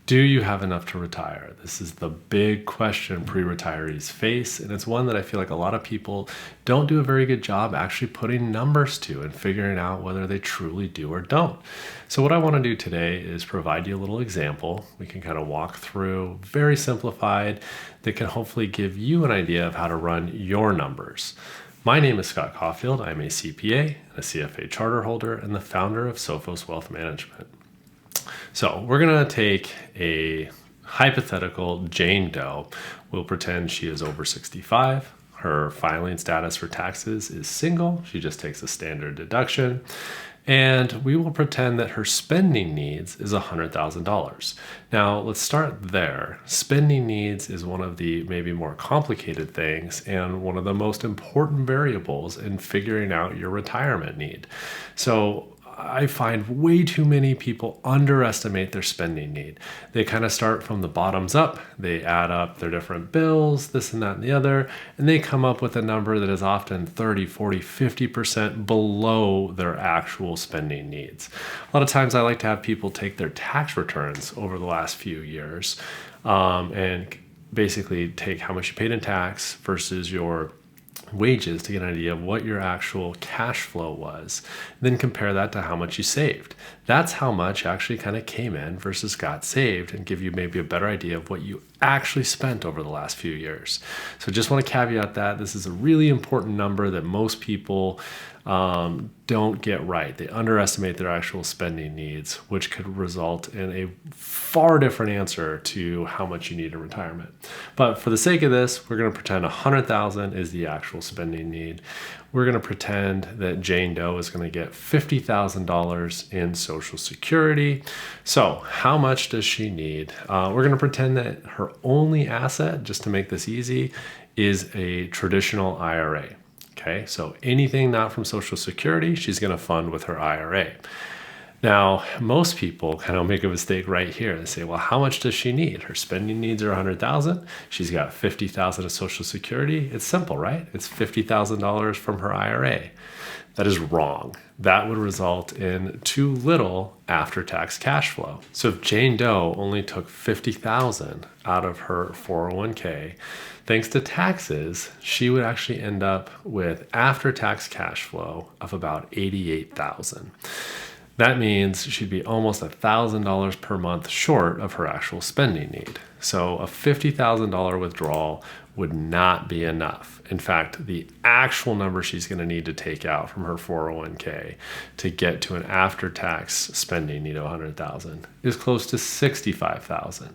Do you have enough to retire? This is the big question pre-retirees face, and it's one that I feel like a lot of people don't do a very good job actually putting numbers to and figuring out whether they truly do or don't. So what I want to do today is provide you a little example. We can kind of walk through, very simplified, that can hopefully give you an idea of how to run your numbers. My name is Scott Caulfield. I'm a CPA, a CFA charter holder, and the founder of Sophos Wealth Management. So we're going to take a hypothetical Jane Doe. We'll pretend she is over 65. Her filing status for taxes is single. She just takes a standard deduction. And we will pretend that her spending needs is $100,000. Now, let's start there. Spending needs is one of the maybe more complicated things and one of the most important variables in figuring out your retirement need. So I find way too many people underestimate their spending need. They kind of start from the bottoms up. They add up their different bills, this and that and the other, and they come up with a number that is often 30, 40, 50% below their actual spending needs. A lot of times I like to have people take their tax returns over the last few years and basically take how much you paid in tax versus your wages to get an idea of what your actual cash flow was, then compare that to how much you saved. That's how much actually kind of came in versus got saved, and give you maybe a better idea of what you actually spent over the last few years. So just want to caveat that this is a really important number that most people don't get right. They underestimate their actual spending needs, which could result in a far different answer to how much you need in retirement. But for the sake of this, we're going to pretend 100,000 is the actual spending need. We're going to pretend that Jane Doe is going to get $50,000 in Social Security. So how much does she need? We're going to pretend that her only asset, just to make this easy, is a traditional IRA. Okay, so anything not from Social Security, she's going to fund with her IRA. Now, most people kind of make a mistake right here. They say, well, how much does she need? Her spending needs are $100,000. She's got $50,000 of Social Security. It's simple, right? It's $50,000 from her IRA. That is wrong. That would result in too little after-tax cash flow. So if Jane Doe only took $50,000 out of her 401k, thanks to taxes, she would actually end up with after-tax cash flow of about $88,000. That means she'd be almost $1,000 per month short of her actual spending need. So a $50,000 withdrawal would not be enough. In fact, the actual number she's going to need to take out from her 401k to get to an after-tax spending need of $100,000 is close to $65,000.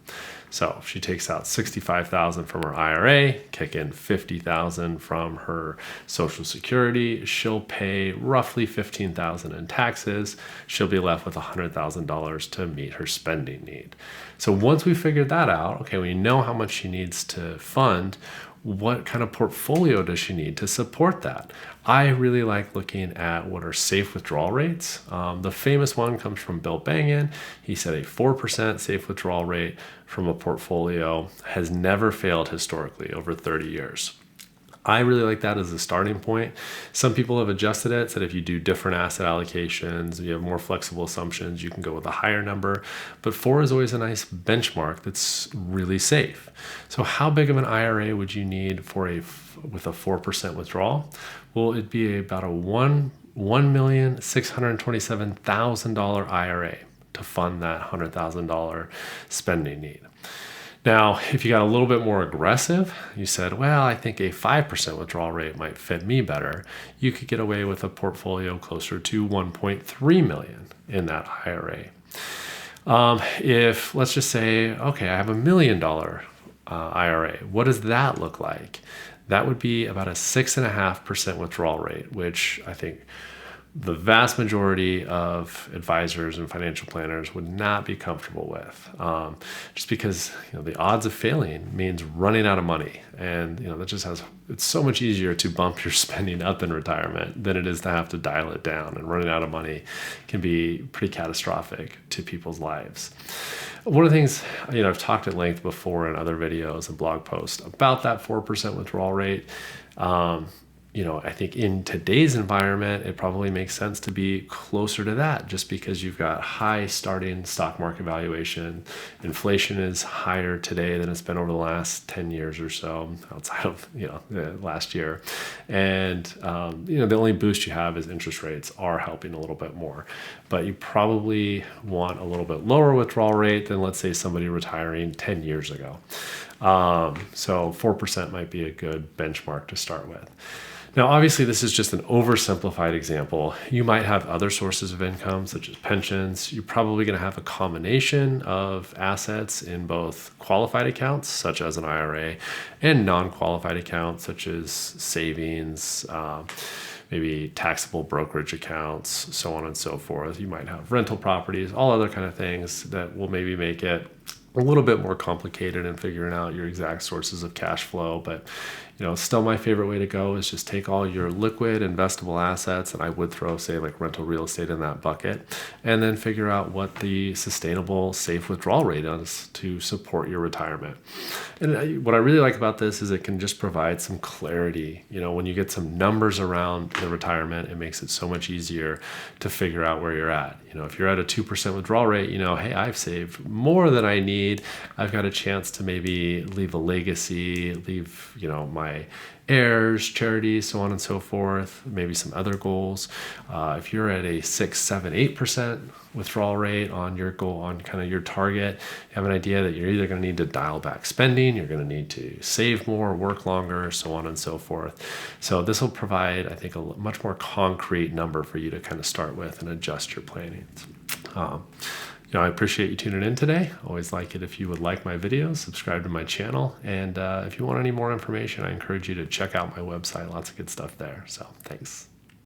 So if she takes out $65,000 from her IRA, kick in $50,000 from her Social Security, she'll pay roughly $15,000 in taxes. She'll be left with $100,000 to meet her spending need. So once we figured that out, okay, we know how much she needs to fund. What kind of portfolio does she need to support that? I really like looking at what are safe withdrawal rates. The famous one comes from Bill Bangin. He said a 4% safe withdrawal rate from a portfolio has never failed historically over 30 years. I really like that as a starting point. Some people have adjusted it, said if you do different asset allocations, you have more flexible assumptions, you can go with a higher number. But 4 is always a nice benchmark that's really safe. So how big of an IRA would you need with a 4% withdrawal? Well, it'd be about a $1,627,000 IRA to fund that $100,000 spending need. Now, if you got a little bit more aggressive, you said, well, I think a 5% withdrawal rate might fit me better. You could get away with a portfolio closer to $1.3 million in that IRA. If, let's just say, okay, I have $1 million IRA, what does that look like? That would be about a 6.5% withdrawal rate, which I think the vast majority of advisors and financial planners would not be comfortable with, just because the odds of failing means running out of money, and that just it's so much easier to bump your spending up in retirement than it is to have to dial it down. And running out of money can be pretty catastrophic to people's lives. One of the things I've talked at length before in other videos and blog posts about that 4% withdrawal rate. I think in today's environment, it probably makes sense to be closer to that just because you've got high starting stock market valuation. Inflation is higher today than it's been over the last 10 years or so outside of, the last year. And, the only boost you have is interest rates are helping a little bit more. But you probably want a little bit lower withdrawal rate than, let's say, somebody retiring 10 years ago. So 4% might be a good benchmark to start with. Now, obviously, this is just an oversimplified example. You might have other sources of income, such as pensions. You're probably going to have a combination of assets in both qualified accounts, such as an IRA, and non-qualified accounts, such as savings, maybe taxable brokerage accounts, so on and so forth. You might have rental properties, all other kind of things that will maybe make it a little bit more complicated in figuring out your exact sources of cash flow. But still my favorite way to go is just take all your liquid investable assets, and I would throw, say, like rental real estate in that bucket, and then figure out what the sustainable, safe withdrawal rate is to support your retirement. And what I really like about this is it can just provide some clarity. When you get some numbers around the retirement, it makes it so much easier to figure out where you're at. If you're at a 2% withdrawal rate, hey, I've saved more than I need. I've got a chance to maybe leave a legacy, leave, my heirs, charities, so on and so forth, maybe some other goals. If you're at a 6, 7, 8% withdrawal rate on your goal, on kind of your target, you have an idea that you're either going to need to dial back spending, you're going to need to save more, work longer, so on and so forth. So this will provide, I think, a much more concrete number for you to kind of start with and adjust your planning. I appreciate you tuning in today. Always like it if you would like my videos, subscribe to my channel, and if you want any more information, I encourage you to check out my website. Lots of good stuff there. So thanks.